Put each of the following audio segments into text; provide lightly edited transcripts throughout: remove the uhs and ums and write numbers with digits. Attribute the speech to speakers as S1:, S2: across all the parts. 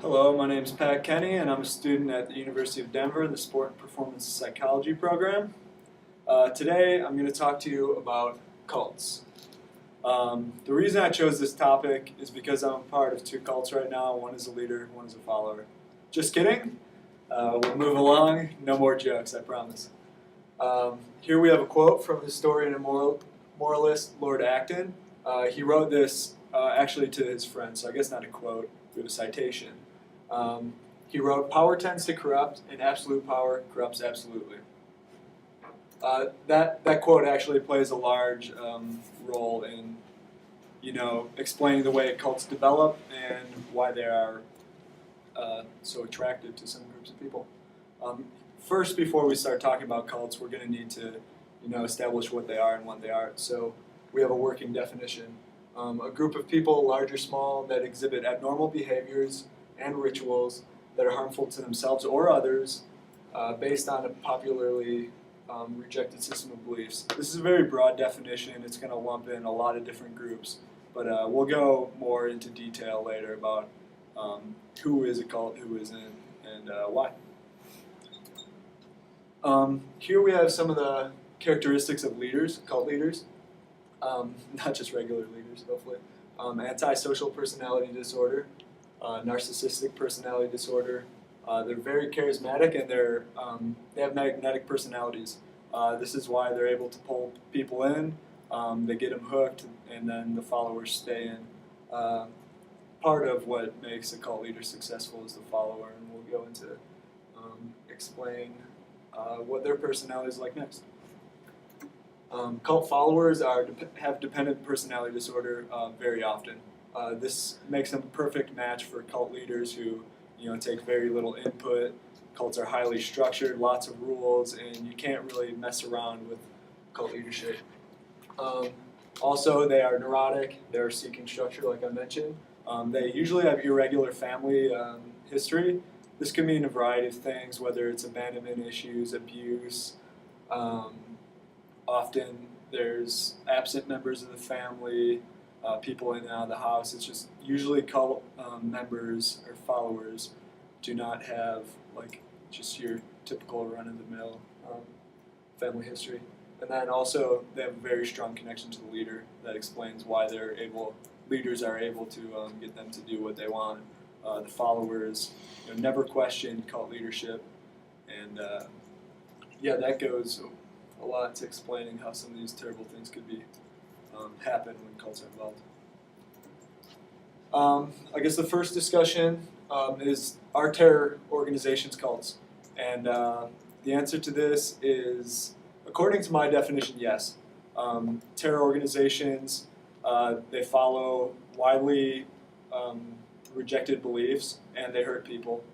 S1: Hello, my name is Pat Kenny, and I'm a student at the University of Denver, the Sport and Performance Psychology program. Today, I'm going to talk to you about cults. The reason I chose this topic is because I'm a part of two cults right now. One is a leader, one is a follower. Just kidding. We'll move along. No more jokes, I promise. Here we have a quote from historian and moralist Lord Acton. He wrote this actually to his friend, so I guess not a quote, but a citation. He wrote, "Power tends to corrupt, and absolute power corrupts absolutely." That quote actually plays a large role in, explaining the way cults develop and why they are so attractive to some groups of people. First, before we start talking about cults, we're going to need to, establish what they are and what they aren't. So we have a working definition. A group of people, large or small, that exhibit abnormal behaviors and rituals that are harmful to themselves or others based on a popularly rejected system of beliefs. This is a very broad definition. It's going to lump in a lot of different groups, but we'll go more into detail later about who is a cult, who isn't, and why. Here we have some of the characteristics of leaders, cult leaders, not just regular leaders, hopefully. Antisocial personality disorder, narcissistic personality disorder. They're very charismatic and they have magnetic personalities. This is why they're able to pull people in. They get them hooked, and then the followers stay in. Part of what makes a cult leader successful is the follower, and we'll go into explain what their personality is like next. Cult followers have dependent personality disorder very often. This makes them a perfect match for cult leaders who, take very little input. Cults are highly structured, lots of rules, and you can't really mess around with cult leadership. Also, they are neurotic. They're seeking structure, like I mentioned. They usually have irregular family history. This can mean a variety of things, whether it's abandonment issues, abuse. Often there's absent members of the family, people in and out of the house. It's just usually cult members or followers do not have just your typical run-of-the-mill family history. And then also they have a very strong connection to the leader that explains why leaders are able to get them to do what they want. The followers never question cult leadership, and that goes a lot to explaining how some of these terrible things could be happen when cults are involved. I guess the first discussion is, are terror organizations cults? And the answer to this is, according to my definition, yes. Terror organizations, they follow widely rejected beliefs, and they hurt people.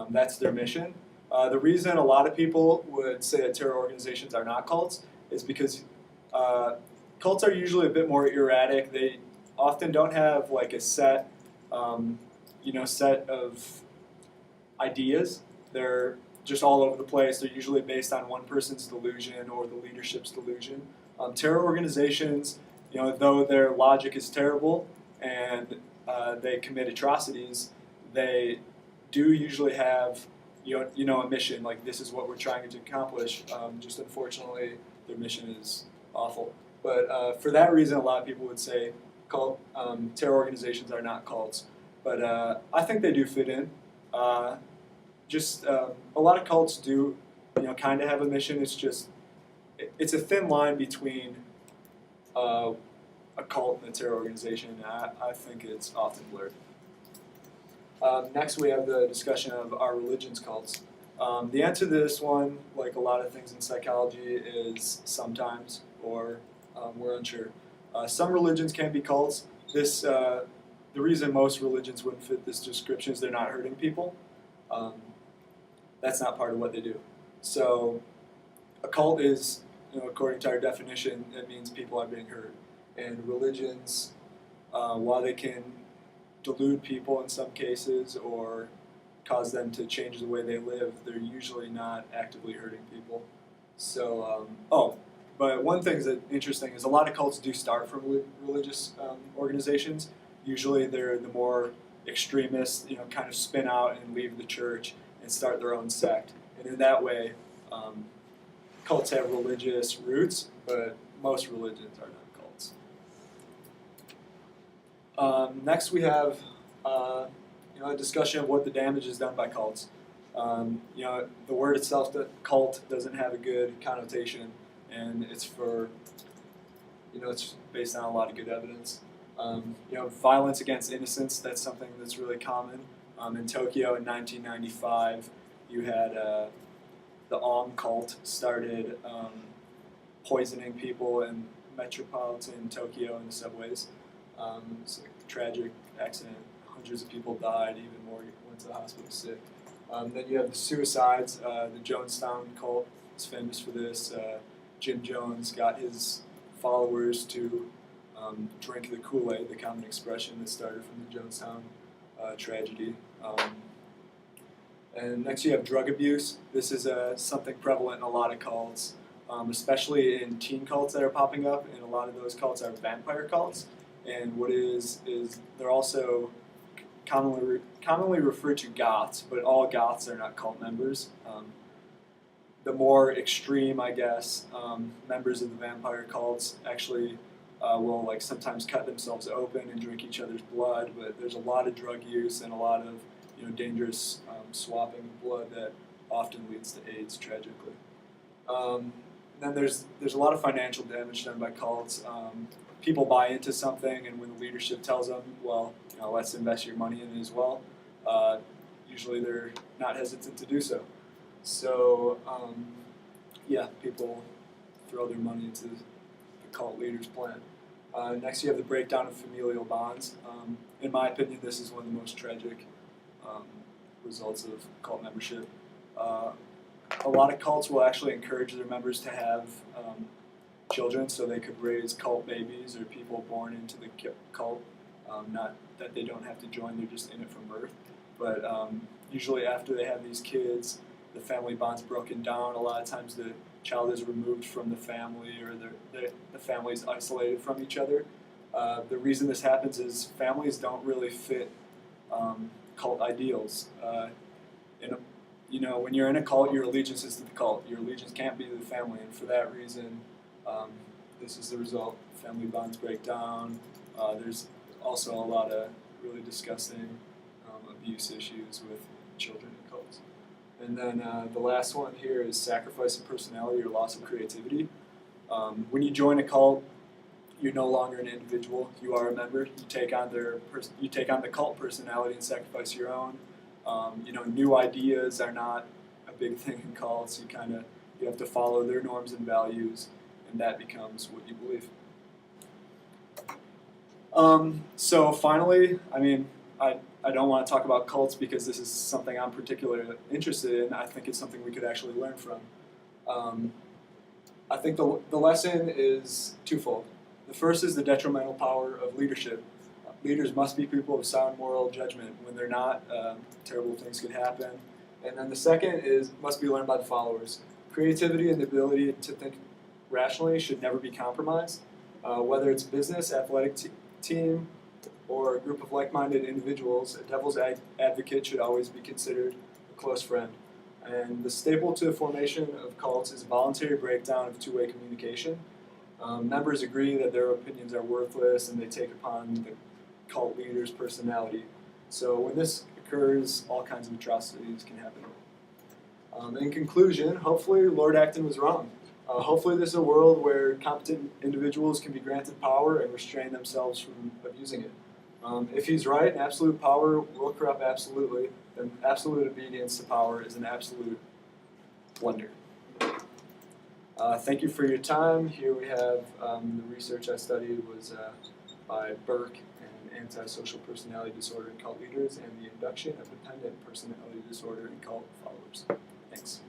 S1: That's their mission. The reason a lot of people would say that terror organizations are not cults is because cults are usually a bit more erratic. They often don't have a set, set of ideas. They're just all over the place. They're usually based on one person's delusion or the leadership's delusion. Terror organizations, though their logic is terrible and they commit atrocities, they do usually have a mission, like this is what we're trying to accomplish. Just unfortunately, their mission is awful. But for that reason, a lot of people would say terror organizations are not cults. But I think they do fit in. A lot of cults do, kind of have a mission. It's a thin line between a cult and a terror organization. I think it's often blurred. Next, we have the discussion of, are religions cults? The answer to this one, like a lot of things in psychology, is sometimes, or we're unsure. Some religions can be cults. The reason most religions wouldn't fit this description is they're not hurting people. That's not part of what they do. So a cult is, according to our definition, it means people are being hurt. And religions, while they can delude people in some cases or cause them to change the way they live, they're usually not actively hurting people. So, but one thing that's interesting is a lot of cults do start from religious organizations. Usually they're the more extremists, kind of spin out and leave the church and start their own sect. And in that way, cults have religious roots, but most religions are not cults. Next, we have a discussion of what the damage is done by cults. The word itself, the cult, doesn't have a good connotation, and it's based on a lot of good evidence. Violence against innocents, that's something that's really common. In Tokyo in 1995, you had the Aum cult started poisoning people in metropolitan Tokyo in the subways. It's a tragic accident. Hundreds of people died, even more went to the hospital sick. Then you have the suicides. The Jonestown cult is famous for this. Jim Jones got his followers to drink the Kool-Aid, the common expression that started from the Jonestown tragedy. And next you have drug abuse. This is something prevalent in a lot of cults, especially in teen cults that are popping up, and a lot of those cults are vampire cults. And what is they're also commonly referred to goths, but all goths are not cult members. The more extreme, I guess, members of the vampire cults actually will sometimes cut themselves open and drink each other's blood, but there's a lot of drug use and a lot of dangerous swapping of blood that often leads to AIDS, tragically. Then there's a lot of financial damage done by cults. People buy into something, and when the leadership tells them, well, let's invest your money in it as well, usually they're not hesitant to do so. So, people throw their money into the cult leader's plan. Next, you have the breakdown of familial bonds. In my opinion, this is one of the most tragic results of cult membership. A lot of cults will actually encourage their members to have children so they could raise cult babies or people born into the cult. Not that they don't have to join, they're just in it from birth. But usually after they have these kids, the family bond's broken down. A lot of times the child is removed from the family, or the family is isolated from each other. The reason this happens is families don't really fit cult ideals. When you're in a cult, your allegiance is to the cult. Your allegiance can't be to the family, and for that reason, this is the result. Family bonds break down. There's also a lot of really disgusting abuse issues with children in cults. And then the last one here is sacrifice of personality or loss of creativity. When you join a cult, you're no longer an individual. You are a member. You take on the cult personality and sacrifice your own. New ideas are not a big thing in cults. You have to follow their norms and values, and that becomes what you believe. So finally, I don't want to talk about cults because this is something I'm particularly interested in. I think it's something we could actually learn from. I think the lesson is twofold. The first is the detrimental power of leadership. Leaders must be people of sound moral judgment. When they're not, terrible things could happen. And then the second must be learned by the followers. Creativity and the ability to think rationally should never be compromised. Whether it's business, athletic team, or a group of like-minded individuals, a devil's advocate should always be considered a close friend. And the staple to the formation of cults is a voluntary breakdown of two-way communication. Members agree that their opinions are worthless, and they take upon the cult leader's personality. So when this occurs, all kinds of atrocities can happen. In conclusion, hopefully Lord Acton was wrong. Hopefully this is a world where competent individuals can be granted power and restrain themselves from abusing it. If he's right, and absolute power will corrupt absolutely, then absolute obedience to power is an absolute blunder. Thank you for your time. Here we have the research I studied was by Burke and antisocial personality disorder in cult leaders and the induction of dependent personality disorder in cult followers. Thanks.